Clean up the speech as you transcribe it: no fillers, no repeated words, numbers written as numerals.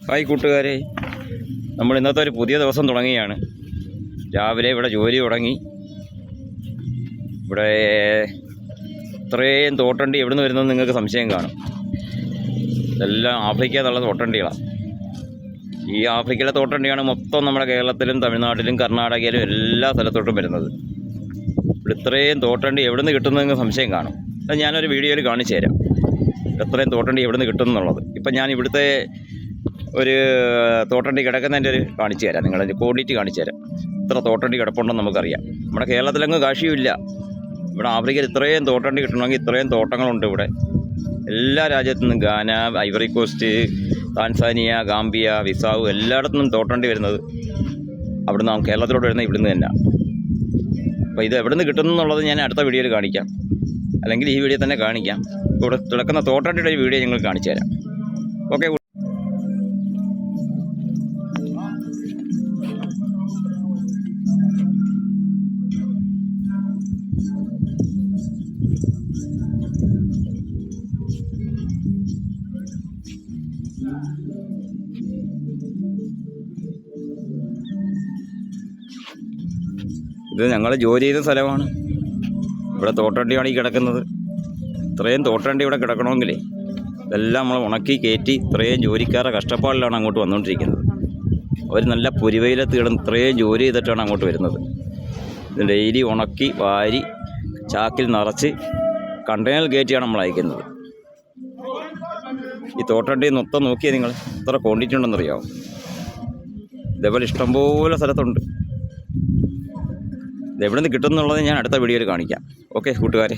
Hi കൂട്ടുകാരെ, നമ്മൾ ഇന്നത്തെ ഒരു പുതിയ ദിവസം തുടങ്ങിയാണ്. രാവിലെ ഇവിടെ ജോലി തുടങ്ങി. ഇവിടെ ഇത്രയും തോട്ടണ്ടി എവിടെ നിന്ന് വരുന്നതെന്ന് നിങ്ങൾക്ക് സംശയം കാണും. ഇതെല്ലാം ആഫ്രിക്കയിൽ നിന്നുള്ള തോട്ടണ്ടികളാണ്. ഈ ആഫ്രിക്കയിലെ തോട്ടണ്ടിയാണ് മൊത്തം നമ്മുടെ കേരളത്തിലും തമിഴ്നാട്ടിലും കർണാടകയിലും എല്ലാ സ്ഥലത്തോട്ടും വരുന്നത്. ഇവിടെ ഇത്രയും തോട്ടണ്ടി എവിടെ നിന്ന് കിട്ടുന്നതെന്ന് സംശയം കാണും. അത് ഞാനൊരു വീഡിയോയിൽ കാണിച്ചു തരാം, എത്രയും തോട്ടണ്ടി എവിടെ നിന്ന് കിട്ടും എന്നുള്ളത്. ഇപ്പം ഞാൻ ഇവിടുത്തെ ഒരു തോട്ടണ്ടി കിടക്കുന്നതിൻ്റെ ഒരു കാണിച്ചു തരാം, നിങ്ങളതിൻ്റെ ക്വാണ്ടിറ്റി കാണിച്ചു തരാം. ഇത്ര തോട്ടണ്ടി കിടപ്പുണ്ടെന്ന് നമുക്കറിയാം. നമ്മുടെ കേരളത്തിലങ്ങ് കാശിയുമില്ല. ഇവിടെ ആഫ്രിക്കയിൽ ഇത്രയും തോട്ടണ്ടി കിട്ടണമെങ്കിൽ ഇത്രയും തോട്ടങ്ങളുണ്ട് ഇവിടെ. എല്ലാ രാജ്യത്തു നിന്നും, ഗാന, ഐവറി കോസ്റ്റ്, താൻസാനിയ, ഗാംബിയ, വിസാവു, എല്ലായിടത്തു നിന്നും തോട്ടണ്ടി വരുന്നത് അവിടുന്ന് കേരളത്തിലോട്ട് വരുന്നത് ഇവിടുന്ന് തന്നെ. അപ്പോൾ ഇത് എവിടെ നിന്ന് കിട്ടുന്നു എന്നുള്ളത് ഞാൻ അടുത്ത വീഡിയോയിൽ കാണിക്കാം, അല്ലെങ്കിൽ ഈ വീഡിയോ തന്നെ കാണിക്കാം. ഇവിടെ കിടക്കുന്ന തോട്ടണ്ടിയുടെ ഒരു വീഡിയോ ഞങ്ങൾ കാണിച്ചു തരാം. ഓക്കെ. ഇത് ഞങ്ങൾ ജോലി ചെയ്ത സ്ഥലമാണ്. ഇവിടെ തോട്ടണ്ടിയാണ് ഈ കിടക്കുന്നത്. ഇത്രയും തോട്ടണ്ടി ഇവിടെ കിടക്കണമെങ്കിലേ ഇതെല്ലാം നമ്മൾ ഉണക്കി കയറ്റി ഇത്രയും ജോലിക്കാരുടെ കഷ്ടപ്പാടിലാണ് അങ്ങോട്ട് വന്നുകൊണ്ടിരിക്കുന്നത്. അവർ നല്ല പുരിവയിലത്ത് കിടന്ന് ഇത്രയും ജോലി ചെയ്തിട്ടാണ് അങ്ങോട്ട് വരുന്നത്. ഇത് ഡെയിലി ഉണക്കി വാരി ചാക്കിൽ നിറച്ച് കണ്ടെയ്നർ കയറ്റിയാണ് നമ്മൾ അയക്കുന്നത്. ഈ തോട്ടണ്ടി മൊത്തം നോക്കിയാൽ നിങ്ങൾ എത്ര ക്വാണ്ടിറ്റി ഉണ്ടെന്നറിയാമോ? ഇതേപോലെ ഇഷ്ടംപോലെ സ്ഥലത്തുണ്ട്. ഇതെവിടെ നിന്ന് കിട്ടുമെന്നുള്ളത് ഞാൻ അടുത്ത വീഡിയോയിൽ കാണിക്കാം. ഓക്കെ കൂട്ടുകാരെ.